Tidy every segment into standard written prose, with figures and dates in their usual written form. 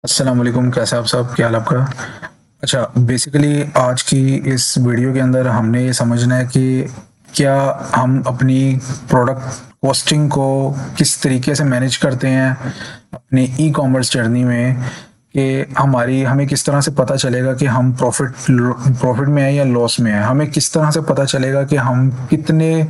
अस्सलाम वालेकुम, कैसे आप सब? क्या हाल आपका? अच्छा, बेसिकली आज की इस वीडियो के अंदर हमने ये समझना है कि क्या हम अपनी प्रोडक्ट कॉस्टिंग को किस तरीके से मैनेज करते हैं अपनी ई कॉमर्स जर्नी में, कि हमें किस तरह से पता चलेगा कि हम प्रॉफिट में हैं या लॉस में हैं। हमें किस तरह से पता चलेगा कि हम कितने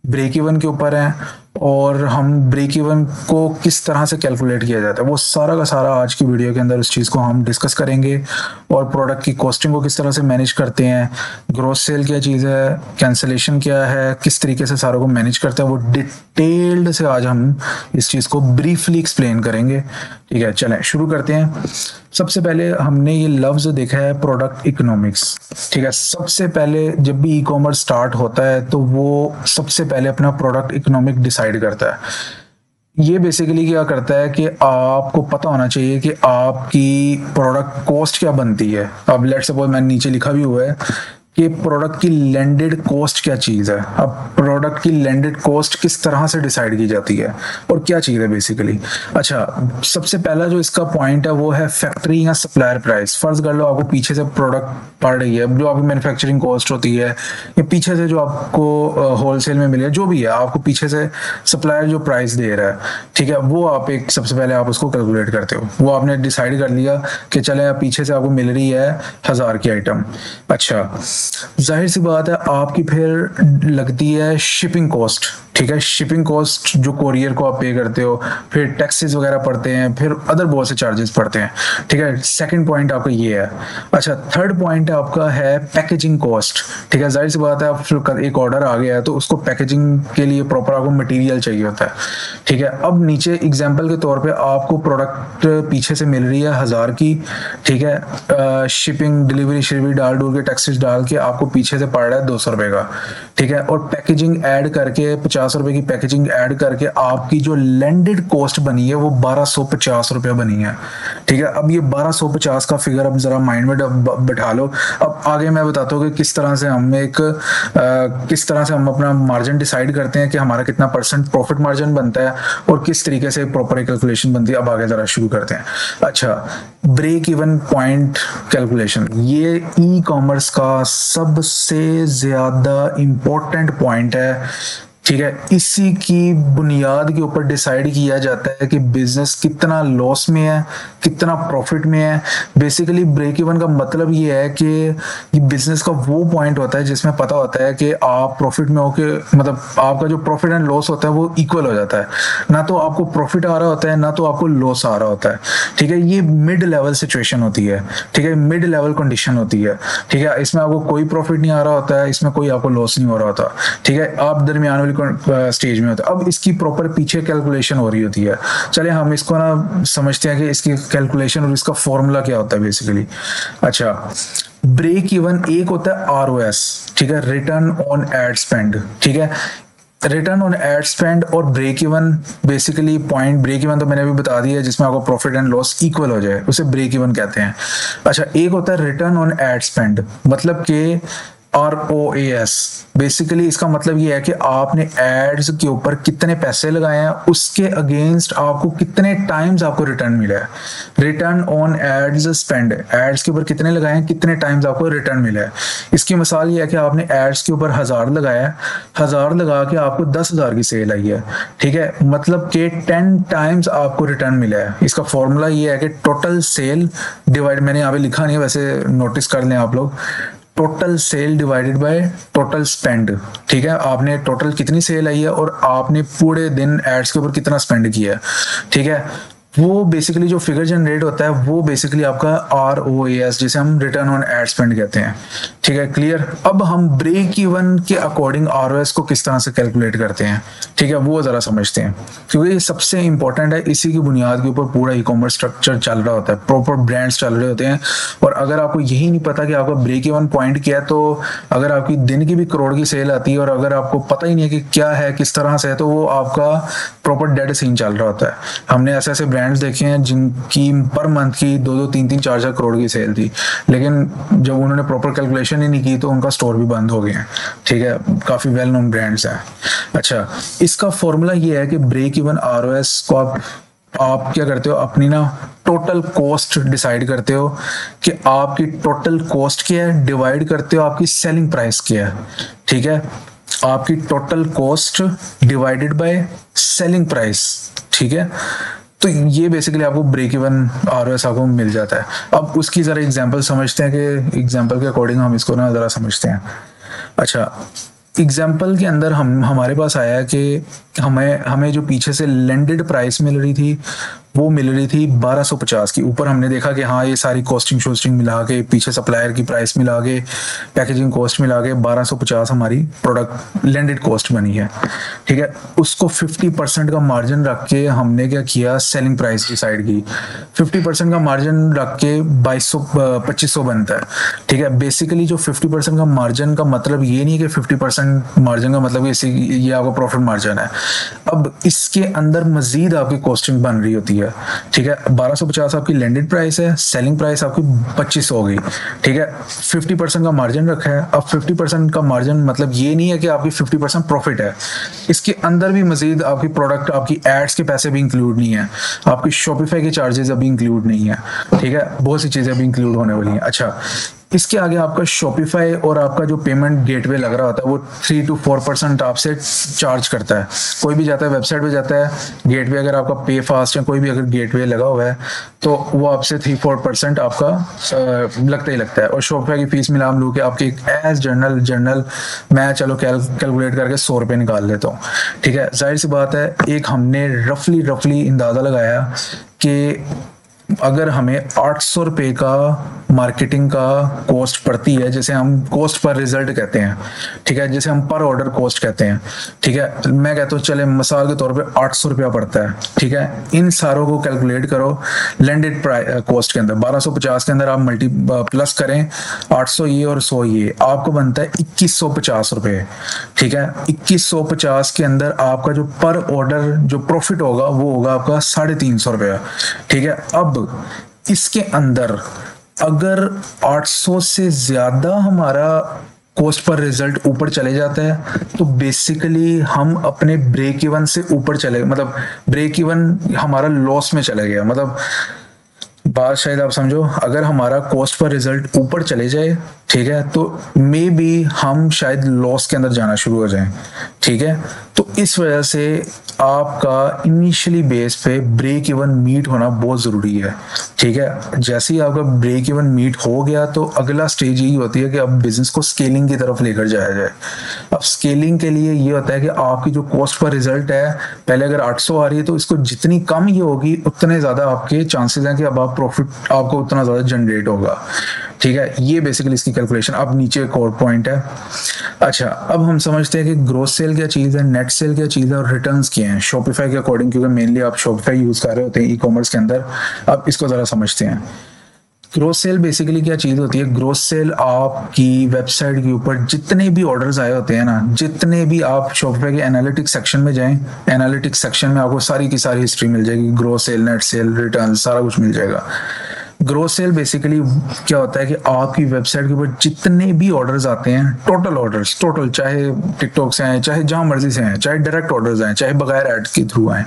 ब्रेक इवन के ऊपर हैं और हम ब्रेक इवन को किस तरह से कैलकुलेट किया जाता है, वो सारा का सारा आज की वीडियो के अंदर उस चीज़ को हम डिस्कस करेंगे। और प्रोडक्ट की कॉस्टिंग को किस तरह से मैनेज करते हैं, ग्रोस सेल क्या चीज़ है, कैंसलेशन क्या है, किस तरीके से सारों को मैनेज करते हैं, वो डिटेल्ड से आज हम इस चीज़ को ब्रीफली एक्सप्लेन करेंगे। ठीक है, चलें शुरू करते हैं। सबसे पहले हमने ये लफ्ज़ देखा है प्रोडक्ट इकोनॉमिक्स। ठीक है, सबसे पहले जब भी ई कॉमर्स स्टार्ट होता है तो वो सबसे पहले अपना प्रोडक्ट इकोनॉमिक डिसाइड करता है। ये बेसिकली क्या करता है कि आपको पता होना चाहिए कि आपकी प्रोडक्ट कॉस्ट क्या बनती है। अब लेट्स सपोज मैंने नीचे लिखा भी हुआ है कि प्रोडक्ट की लैंडेड कॉस्ट क्या चीज़ है। अब प्रोडक्ट की लैंडेड कॉस्ट किस तरह से डिसाइड की जाती है और क्या चीज़ है बेसिकली। अच्छा, सबसे पहला जो इसका पॉइंट है वो है फैक्ट्री या सप्लायर प्राइस। फर्ज कर लो आपको पीछे से प्रोडक्ट पड़ रही है, जो आपकी मैन्युफैक्चरिंग कॉस्ट होती है, या पीछे से जो आपको होलसेल में मिले, जो भी है आपको पीछे से सप्लायर जो प्राइस दे रहा है, ठीक है, वो आप एक सबसे पहले आप उसको कैलकुलेट करते हो। वो आपने डिसाइड कर लिया कि चले पीछे से आपको मिल रही है 1000 की आइटम। अच्छा, जाहिर सी बात है आपकी फिर लगती है शिपिंग कॉस्ट। ठीक है, शिपिंग कॉस्ट जो कोरियर को आप पे करते हो, फिर टैक्सेस वगैरह पड़ते हैं, फिर अदर बहुत से चार्जेस पड़ते हैं। ठीक है, सेकंड पॉइंट आपका ये है। अच्छा, थर्ड पॉइंट आपका है पैकेजिंग कॉस्ट। ठीक है, जाहिर सी बात है आप फिर एक ऑर्डर आ गया है तो उसको पैकेजिंग के लिए प्रॉपर आपको मटेरियल चाहिए होता है। ठीक है, अब नीचे एग्जांपल के तौर पे आपको प्रोडक्ट पीछे से मिल रही है 1000 की। ठीक है, शिपिंग डिलीवरी शिवरी डाल डूल के टैक्सेस डाल के आपको पीछे से पड़ रहा है 200 रुपए का। ठीक है, और पैकेजिंग ऐड करके 50 रुपए की पैकेजिंग ऐड करके आपकी जो लैंडेड कॉस्ट बनी है वो 1250 रुपया बनी है। ठीक है, अब ये 1250 का फिगर अब जरा माइंड में बैठा लो। अब आगे मैं बताता हूँ कि किस तरह से हम अपना मार्जिन डिसाइड करते हैं कि हमारा कितना परसेंट प्रॉफिट मार्जिन बनता है और किस तरीके से प्रॉपर कैलकुलेशन बनती है। अब आगे जरा शुरू करते हैं। अच्छा, ब्रेक इवन पॉइंट कैलकुलेशन, ये ई कॉमर्स का सबसे ज्यादा इंपॉर्टेंट पॉइंट है। ठीक है, इसी की बुनियाद के ऊपर डिसाइड किया जाता है कि बिजनेस कितना लॉस में है, कितना प्रॉफिट में है। बेसिकली ब्रेक इवन का मतलब ये है कि ये बिजनेस का वो पॉइंट होता है जिसमें पता होता है कि आप प्रॉफिट में होके, मतलब आपका जो प्रॉफिट एंड लॉस होता है वो इक्वल हो जाता है। ना तो आपको प्रॉफिट आ रहा होता है, ना तो आपको लॉस आ रहा होता है। ठीक है, ये मिड लेवल सिचुएशन होती है। ठीक है, मिड लेवल कंडीशन होती है। ठीक है, इसमें आपको कोई प्रॉफिट नहीं आ रहा होता है, इसमें कोई आपको लॉस नहीं हो रहा होता। ठीक है, आप दरमियान वाली स्टेज में होता है। अब इसकी प्रॉपर पीछे कैलकुलेशन हो रही होती है। चलिए हम इसको ना समझते हैं कि इसकी कैलकुलेशन और इसका फॉर्मूला क्या होता है बेसिकली। अच्छा, ब्रेक इवन एक होता है आरओएस। ठीक है, रिटर्न ऑन एड स्पेंड। ठीक है, रिटर्न ऑन एड स्पेंड और break even, basically point break even तो मैंने अभी बता दिया है, जिसमें आपको प्रॉफिट एंड लॉस इक्वल हो जाए उसे ब्रेक इवन कहते हैं। अच्छा, एक होता है रिटर्न ऑन एड स्पेंड, मतलब कि ROAS। बेसिकली इसका मतलब ये है कि आपने एड्स के ऊपर कितने पैसे लगाए हैं, उसके अगेंस्ट आपको कितने टाइम्स आपको रिटर्न मिला है। Return on ads spend, ads के ऊपर कितने लगाए हैं, कितने टाइम्स आपको रिटर्न मिला है। इसकी मिसाल ये है कि आपने एड्स के ऊपर 1000 लगाया है, 1000 लगा के आपको 10,000 की सेल आई है। ठीक है, मतलब कि 10 टाइम्स आपको रिटर्न मिला है। इसका फॉर्मूला ये है कि टोटल सेल डिवाइड, मैंने यहाँ पे लिखा नहीं है, वैसे नोटिस कर लें आप लोग, total sale divided by total spend. ठीक है, आपने टोटल कितनी सेल आई है और आपने पूरे दिन एड्स के ऊपर कितना स्पेंड किया है। ठीक है, वो बेसिकली जो फिगर जनरेट होता है वो बेसिकली आपका ROAS, जिसे हम रिटर्न ऑन एड स्पेंड कहते हैं। ठीक है, क्लियर। अब हम ब्रेक इवन के अकॉर्डिंग ROAS को किस तरह से कैलकुलेट करते हैं, ठीक है, वो जरा समझते हैं, क्योंकि ये सबसे इंपॉर्टेंट है। इसी की बुनियाद के ऊपर पूरा ई कॉमर्स स्ट्रक्चर चल रहा होता है, प्रॉपर ब्रांड्स चल रहे होते हैं। और अगर आपको यही नहीं पता कि आपका ब्रेक इवन पॉइंट क्या है, तो अगर आपकी दिन की भी करोड़ की सेल आती है और अगर आपको पता ही नहीं है कि क्या है, किस तरह से है, तो वो आपका प्रॉपर डेड सीन चल रहा होता है। हमने ऐसे ऐसे ब्रांड्स देखे हैं जिनकी पर मंथ की 2-2, 3-3, 4-4 करोड़ की सेल थी, लेकिन जब उन्होंने प्रॉपर कैलकुलेशन ही नहीं की तो उनका स्टोर भी बंद हो गए हैं। ठीक है, काफी वेल नोन ब्रांड्स हैं। अच्छा, इसका फॉर्मूला ये है कि ब्रेक इवन ROS को आप क्या करते हो, अपनी ना टोटल कॉस्ट डिसाइड करते हो कि आपकी टोटल कॉस्ट क्या है, डिवाइड करते हो आपकी सेलिंग प्राइस क्या है। ठीक है, आपकी total cost divided by selling price. ठीक है, तो ये बेसिकली आपको ब्रेक इवन आरओएस आपको मिल जाता है। अब उसकी जरा एग्जांपल समझते हैं कि एग्जांपल के अकॉर्डिंग हम इसको ना जरा समझते हैं। अच्छा, एग्जाम्पल के अंदर हमारे पास आया कि हमें जो पीछे से लैंडेड प्राइस मिल रही थी वो मिल रही थी 1250 की। ऊपर हमने देखा कि हाँ, ये सारी कॉस्टिंग शोस्टिंग मिला के, पीछे सप्लायर की प्राइस मिला के, पैकेजिंग कॉस्ट मिला के 1250 हमारी प्रोडक्ट लैंडेड कॉस्ट बनी है। ठीक है, उसको 50% का मार्जिन रख के हमने क्या किया, सेलिंग प्राइस डिसाइड की। 50% का मार्जिन रख के 2500 बनता है। ठीक है, बेसिकली जो 50% का मार्जिन का मतलब ये नहीं है कि 50% मार्जिन का मतलब ये आपका प्रॉफिट मार्जिन है। अब इसके अंदर मजीद आपकी कॉस्टिंग बन रही होती है। ठीक है, 1250 आपकी लैंडेड प्राइस है, सेलिंग प्राइस आपकी 2500 हो गई। ठीक है, 50% का मार्जिन रखा है। अब 50% का मार्जिन मतलब ये नहीं है कि आपकी 50% प्रॉफिट है, इसके अंदर भी मजीद आपकी प्रोडक्ट, आपकी एड्स के पैसे भी इंक्लूड नहीं है, आपकी शॉपिफाई के चार्जेस अभी इंक्लूड नहीं है। ठीक है, बहुत सी चीजें अभी इंक्लूड होने वाली हैं। अच्छा, इसके आगे आपका शॉपिफाई और आपका जो पेमेंट गेटवे लग रहा होता है वो 3 to 4% आपसे चार्ज करता है। कोई भी जाता है वेबसाइट पे जाता है, गेटवे अगर आपका पे फास्ट या कोई भी अगर गेटवे लगा हुआ है तो वो आपसे 3-4% आपका लगता ही लगता है। और शॉपिफाई की फीस मिला हम लोग के आपके एज जर्नल मैं चलो कैलकुलेट करके 100 रुपये निकाल लेता हूँ। ठीक है, जाहिर सी बात है, एक हमने रफली अंदाजा लगाया कि अगर हमें 800 रुपये का मार्केटिंग का कॉस्ट पड़ती है, जैसे हम कॉस्ट पर रिजल्ट कहते हैं। ठीक है, जैसे हम पर ऑर्डर कॉस्ट कहते हैं। ठीक है, मैं कहता हूँ चले मिसाल के तौर पे 800 रुपया पड़ता है। ठीक है, इन सारों को कैलकुलेट करो लैंडेड कॉस्ट के अंदर 1250 के अंदर आप प्लस करें 800 ये और 100 ये, आपको बनता है 2150 रुपये। ठीक है, 2150 के अंदर आपका जो पर ऑर्डर जो प्रॉफिट होगा वो होगा आपका 350 रुपया। ठीक है, अब इसके अंदर अगर 800 से ज्यादा हमारा कॉस्ट पर रिजल्ट ऊपर चले जाता है तो बेसिकली हम अपने ब्रेक इवन से ऊपर चले, मतलब ब्रेक इवन हमारा लॉस में चला गया। मतलब बात शायद आप समझो, अगर हमारा कॉस्ट पर रिजल्ट ऊपर चले जाए, ठीक है, तो मे बी हम शायद लॉस के अंदर जाना शुरू हो जाएं। ठीक है, तो इस वजह से आपका इनिशियली बेस पे ब्रेक इवन मीट होना बहुत ज़रूरी है। ठीक है, जैसे ही आपका ब्रेक इवन मीट हो गया तो अगला स्टेज यही होती है कि अब बिजनेस को स्केलिंग की तरफ लेकर जाया जाए। अब स्केलिंग के लिए ये होता है कि आपकी जो कॉस्ट पर रिजल्ट है, पहले अगर 800 आ रही है तो इसको जितनी कम ये होगी उतने ज़्यादा आपके चांसेस हैं कि अब आप प्रॉफिट आपको उतना ज़्यादा जनरेट होगा। ठीक है, ये बेसिकली इसकी कैलकुलेशन। अब नीचे एक और पॉइंट है। अच्छा, अब हम समझते हैं कि ग्रॉस सेल क्या चीज़ है, नेट सेल क्या चीज़ है और रिटर्न्स क्या हैं शॉपिफाई के अकॉर्डिंग, क्योंकि मेनली आप शॉपिफाई यूज़ कर रहे होते हैं ई कॉमर्स के अंदर। अब इसको ज़रा समझते हैं। ग्रॉस सेल बेसिकली क्या चीज़ होती है। ग्रॉस सेल आपकी वेबसाइट के ऊपर जितने भी ऑर्डर्स आए होते हैं ना, जितने भी, आप शॉपिफाई के एनालिटिक्स सेक्शन में जाएं, एनालिटिक्स सेक्शन में आपको सारी की सारी हिस्ट्री मिल जाएगी, gross sale, net sale, return, सारा कुछ मिल जाएगा। ग्रॉस सेल बेसिकली क्या होता है कि आपकी वेबसाइट के ऊपर जितने भी ऑर्डर्स आते हैं, टोटल ऑर्डर्स, टोटल, चाहे टिकटॉक से आए, चाहे जहां मर्जी से आए, चाहे डायरेक्ट ऑर्डर्स आए, चाहे बगैर ऐड के थ्रू आए,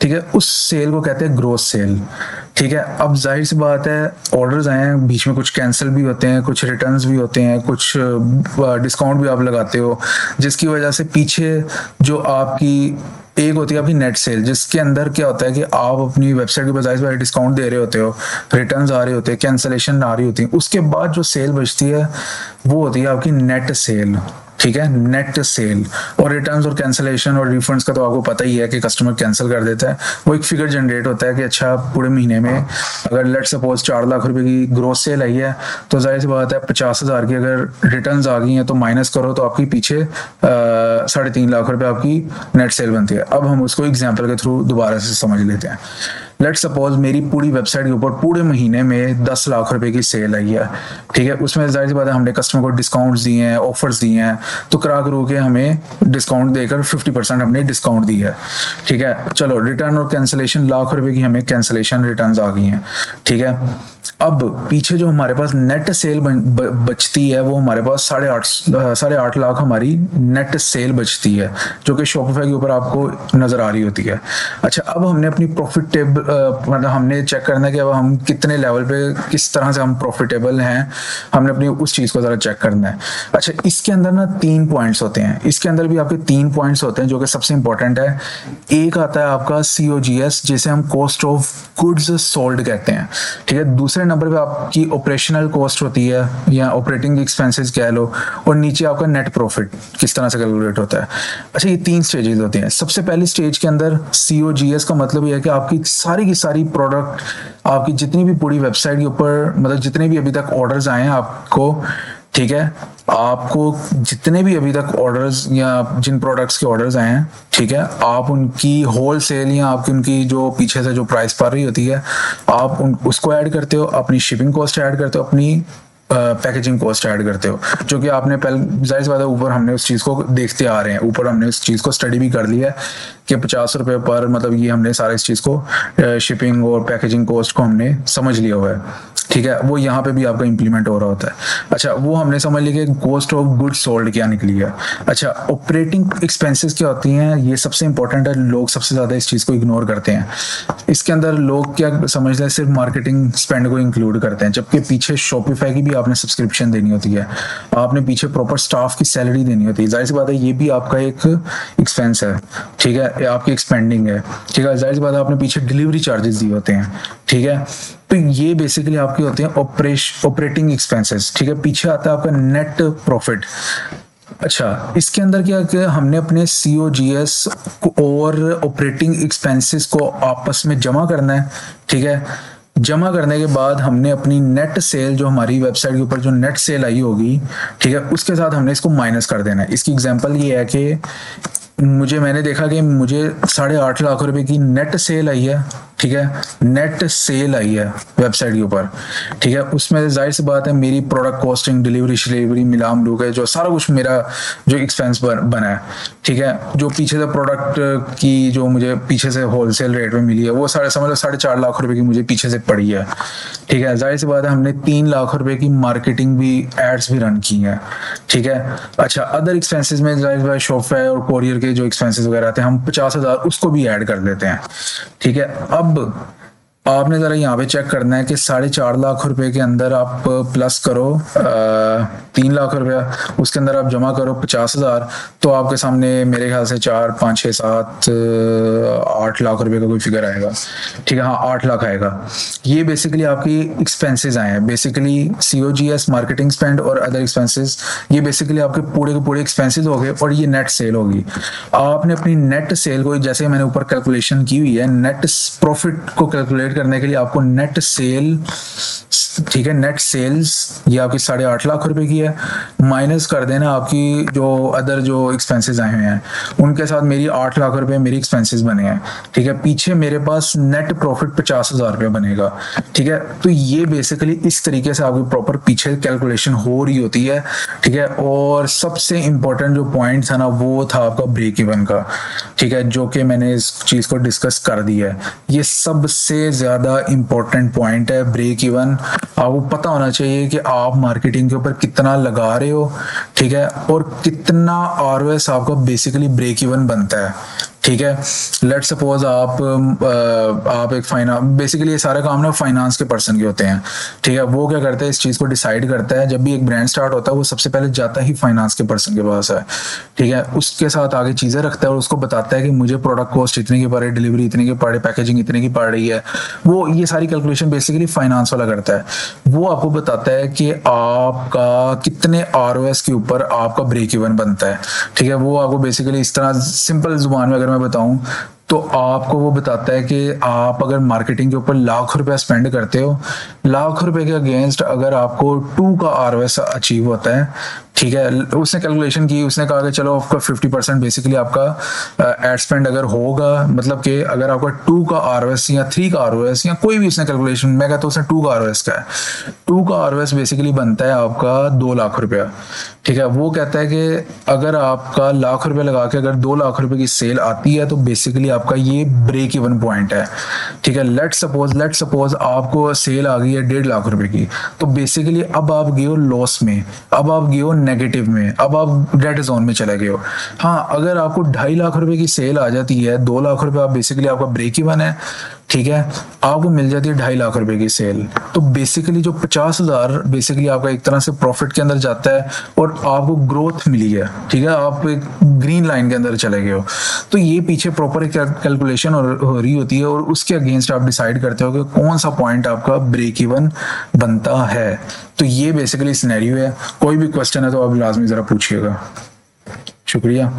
ठीक है, उस सेल को कहते हैं ग्रॉस सेल। ठीक है, अब जाहिर सी बात है, ऑर्डर्स आए हैं, बीच में कुछ कैंसिल भी होते हैं, कुछ रिटर्न्स भी होते हैं, कुछ डिस्काउंट भी आप लगाते हो, जिसकी वजह से पीछे जो आपकी एक होती है अपनी नेट सेल, जिसके अंदर क्या होता है कि आप अपनी वेबसाइट के बजाय डिस्काउंट दे रहे होते हो, रिटर्न्स आ रहे होते हैं, कैंसलेशन आ रही होती है, उसके बाद जो सेल बचती है वो होती है आपकी नेट सेल। ठीक है, नेट सेल। और रिटर्न्स और कैंसलेशन और रिफंड्स का तो आपको पता ही है कि कस्टमर कैंसिल कर देता है, वो एक फिगर जनरेट होता है कि अच्छा पूरे महीने में अगर लेट सपोज 4 लाख रुपए की ग्रॉस सेल आई है तो जाहिर सी बात है 50,000 की अगर रिटर्न्स आ गई हैं तो माइनस करो तो आपकी पीछे 3.5 लाख रुपए आपकी नेट सेल बनती है। अब हम उसको एग्जाम्पल के थ्रू दोबारा से समझ लेते हैं। लेट सपोज मेरी पूरी वेबसाइट के ऊपर पूरे महीने में 10 लाख रुपए की सेल आई है। ठीक है, उसमें जाहिर सी बात है हमने कस्टमर को डिस्काउंट्स दिए हैं, ऑफर्स दिए हैं, तो करा करू के हमें डिस्काउंट देकर 50% हमने डिस्काउंट दी है। ठीक है, चलो रिटर्न और कैंसिलेशन, लाख रुपए की हमें कैंसिलेशन रिटर्न्स आ गई हैं। ठीक है, अब पीछे जो हमारे पास नेट सेल बचती है वो हमारे पास 8.5 लाख हमारी नेट सेल बचती है, जो कि शॉपिफाई के ऊपर आपको नजर आ रही होती है। अच्छा, अब हमने अपनी प्रॉफिटेबल मतलब हमने चेक करना है कि अब हम कितने लेवल पे किस तरह से हम प्रॉफिटेबल हैं, हमने अपनी उस चीज को जरा चेक करना है। अच्छा, इसके अंदर ना 3 पॉइंट्स होते हैं, इसके अंदर भी आपके 3 पॉइंट्स होते हैं जो कि सबसे इंपॉर्टेंट है। एक आता है आपका COGS, जिसे हम कॉस्ट ऑफ गुड्स सोल्ड कहते हैं, ठीक है। दूसरे नंबर पे आपकी ऑपरेशनल कॉस्ट होती है या ऑपरेटिंग एक्सपेंसेस कह लो, और नीचे आपका नेट प्रॉफिट किस तरह से कैलकुलेट होता है। अच्छा, ये 3 स्टेजेस होते हैं। सबसे पहली स्टेज के अंदर COGS का मतलब ये है कि आपकी सारी की सारी प्रोडक्ट, आपकी जितनी भी पूरी वेबसाइट के ऊपर मतलब जितने भी अभी तक ऑर्डर्स आए हैं आपको, ठीक है, आपको जितने भी अभी तक ऑर्डर्स या जिन प्रोडक्ट्स के ऑर्डर्स आए हैं, ठीक है, आप उनकी होल सेल या आपकी उनकी जो पीछे से जो प्राइस पड़ रही होती है, आप उसको ऐड करते हो, अपनी शिपिंग कॉस्ट ऐड करते हो, अपनी पैकेजिंग कॉस्ट ऐड करते हो, जो कि आपने पहले जाहिर सी बात है ऊपर हमने उस चीज़ को देखते आ रहे हैं, ऊपर हमने उस चीज़ को स्टडी भी कर लिया है कि 50 रुपये पर मतलब ये हमने सारे इस चीज़ को शिपिंग और पैकेजिंग कॉस्ट को हमने समझ लिया हुआ है, ठीक है। वो यहाँ पे भी आपका इंप्लीमेंट हो रहा होता है। अच्छा, वो हमने समझ लिया कि कॉस्ट ऑफ गुड्स सोल्ड क्या निकली है। अच्छा, ऑपरेटिंग एक्सपेंसेस क्या होती हैं, ये सबसे इंपॉर्टेंट है, लोग सबसे ज़्यादा इस चीज़ को इग्नोर करते हैं। इसके अंदर लोग क्या समझते हैं, सिर्फ मार्केटिंग स्पेंड को इंक्लूड करते हैं, जबकि पीछे शॉपिफाई की भी आपने सब्सक्रिप्शन देनी होती है, आपने पीछे प्रॉपर स्टाफ की सैलरी देनी होती है। जाहिर सी बात है ये भी आपका एक एक्सपेंस है, ठीक है, आपकी एक्सपेंडिंग है, ठीक है। जाहिर सी बात है आपने पीछे डिलीवरी चार्जेस दिए होते हैं, ठीक है। तो ये बेसिकली आपके होते हैं ऑपरेटिंग एक्सपेंसेस, ठीक है। पीछे आता है आपका नेट प्रॉफिट। अच्छा, इसके अंदर क्या कि हमने अपने COGS और ऑपरेटिंग एक्सपेंसेस को आपस में जमा करना है, ठीक है। जमा करने के बाद हमने अपनी नेट सेल, जो हमारी वेबसाइट के ऊपर जो नेट सेल आई होगी, ठीक है, उसके साथ हमने इसको माइनस कर देना है। इसकी एग्जांपल ये है कि मैंने देखा कि मुझे 8.5 लाख रुपए की नेट सेल आई है, ठीक है, नेट सेल आई है वेबसाइट के ऊपर, ठीक है। उसमें जाहिर सी बात है मेरी प्रोडक्ट कॉस्टिंग, डिलीवरी मिला मिलूक है, जो सारा कुछ मेरा जो एक्सपेंस बना है, ठीक है। जो पीछे से प्रोडक्ट की जो मुझे पीछे से होलसेल रेट में मिली है वो समझ लो 4.5 लाख रुपए की मुझे पीछे से पड़ी है, ठीक है। जाहिर सी बात है हमने 3 लाख रुपए की मार्केटिंग भी, एड्स भी रन की हैं, ठीक है। अच्छा, अदर एक्सपेंसेस में जाहिर बात शॉपिफाई और कोरियर के जो एक्सपेंसेस वगैरह आते हैं, हम 50,000 उसको भी ऐड कर देते हैं, ठीक है। अब आपने जरा यहाँ पे चेक करना है कि 4.5 लाख रुपए के अंदर आप प्लस करो 3 लाख रुपया, उसके अंदर आप जमा करो 50,000, तो आपके सामने मेरे ख्याल से 4, 5, 6, 7, 8 लाख रुपए का कोई फिगर आएगा, ठीक है। हाँ, 8 लाख आएगा। ये बेसिकली आपकी एक्सपेंसेस आए हैं, बेसिकली COGS, मार्केटिंग स्पेंड और अदर एक्सपेंसेस, ये बेसिकली आपके पूरे के पूरे एक्सपेंसेस हो गए, और ये नेट सेल होगी। आपने अपनी नेट सेल को, जैसे मैंने ऊपर कैलकुलेशन की हुई है, नेट प्रॉफिट को कैलकुलेट करने के लिए आपको नेट सेल, ठीक है, नेट सेल्स ये आपकी 8.5 लाख रुपए की है, माइनस कर देना आपकी जो अदर जो एक्सपेंसेस आए हुए हैं, उनके साथ मेरी 8 लाख रुपए मेरी एक्सपेंसेस बने हैं, ठीक है। पीछे मेरे पास नेट प्रॉफिट 50,000 रुपये बनेगा, ठीक है। तो ये बेसिकली इस तरीके से आपकी प्रॉपर पीछे कैलकुलेशन हो रही होती है, ठीक है। और सबसे इंपॉर्टेंट जो पॉइंट था ना, वो था आपका ब्रेक इवन का, ठीक है, जो कि मैंने इस चीज को डिस्कस कर दिया है। ये सबसे ज्यादा इंपॉर्टेंट पॉइंट है, ब्रेक इवन। आपको पता होना चाहिए कि आप मार्केटिंग के ऊपर कितना लगा रहे हो, ठीक है, और कितना ROS आपका बेसिकली ब्रेक इवन बनता है, ठीक है। लेट सपोज आप एक फाइनेंस, बेसिकली ये सारा काम ना फाइनेंस के पर्सन के होते हैं, ठीक है। वो क्या करते हैं, इस चीज को डिसाइड करता है, जब भी एक ब्रांड स्टार्ट होता है वो सबसे पहले जाता ही फाइनेंस के पर्सन के पास है, ठीक है। उसके साथ आगे चीजें रखता है और उसको बताता है कि मुझे प्रोडक्ट कॉस्ट इतने की पड़ रही है, डिलीवरी इतने की पड़ रही है, पैकेजिंग इतने की पड़ रही है। वो ये सारी कैलकुलेशन बेसिकली फाइनेंस वाला करता है। वो आपको बताता है कि आपका कितने ROS के ऊपर आपका ब्रेक इवन बनता है, ठीक है। वो आपको बेसिकली इस तरह सिंपल जुबान में अगर मैं बताऊं तो आपको वो बताता है कि आप अगर मार्केटिंग के ऊपर लाख रुपया स्पेंड करते हो, लाख रुपए के अगेंस्ट अगर आपको 2 का ROS अचीव होता है, ठीक है। उसने कैलकुलेशन की, उसने कहा कि चलो आपका 50% बेसिकली आपका एड स्पेंड अगर होगा, मतलब कि अगर आपका 2 का ROS या 3 का ROS या कोई भी उसने कैलकुलेशन, मैं कहता हूँ उसने 2 का ROS का है, 2 का ROS बेसिकली बनता है आपका 2 लाख रुपया, ठीक है, वो कहता है कि अगर आपका लाख रुपए लगा के अगर 2 लाख रुपए की सेल आती है तो बेसिकली आपका ये ब्रेक इवन पॉइंट है। ठीक है, लेट सपोज आपको सेल आ गई है 1.5 लाख रुपए की, तो बेसिकली अब आप गए हो लॉस में, अब आप गए हो नेगेटिव में, अब आप रेड जोन में चले गए हो। हाँ, अगर आपको 2.5 लाख रुपए की सेल आ जाती है, 2 लाख रुपए आप बेसिकली आपका ब्रेक इवन है। ठीक है, आपको मिल जाती है 2.5 लाख रुपए की सेल, तो बेसिकली जो 50,000 बेसिकली आपका एक तरह से प्रॉफिट के अंदर जाता है और आपको ग्रोथ मिली है। ठीक है, आप एक ग्रीन लाइन के अंदर चले गए हो। तो ये पीछे प्रॉपर कैलकुलेशन हो रही होती है और उसके अगेंस्ट आप डिसाइड करते हो कि कौन सा पॉइंट आपका ब्रेक इवन बनता है। तो ये बेसिकली सिनेरियो है। कोई भी क्वेश्चन है तो आप लाजमी जरा पूछिएगा। शुक्रिया।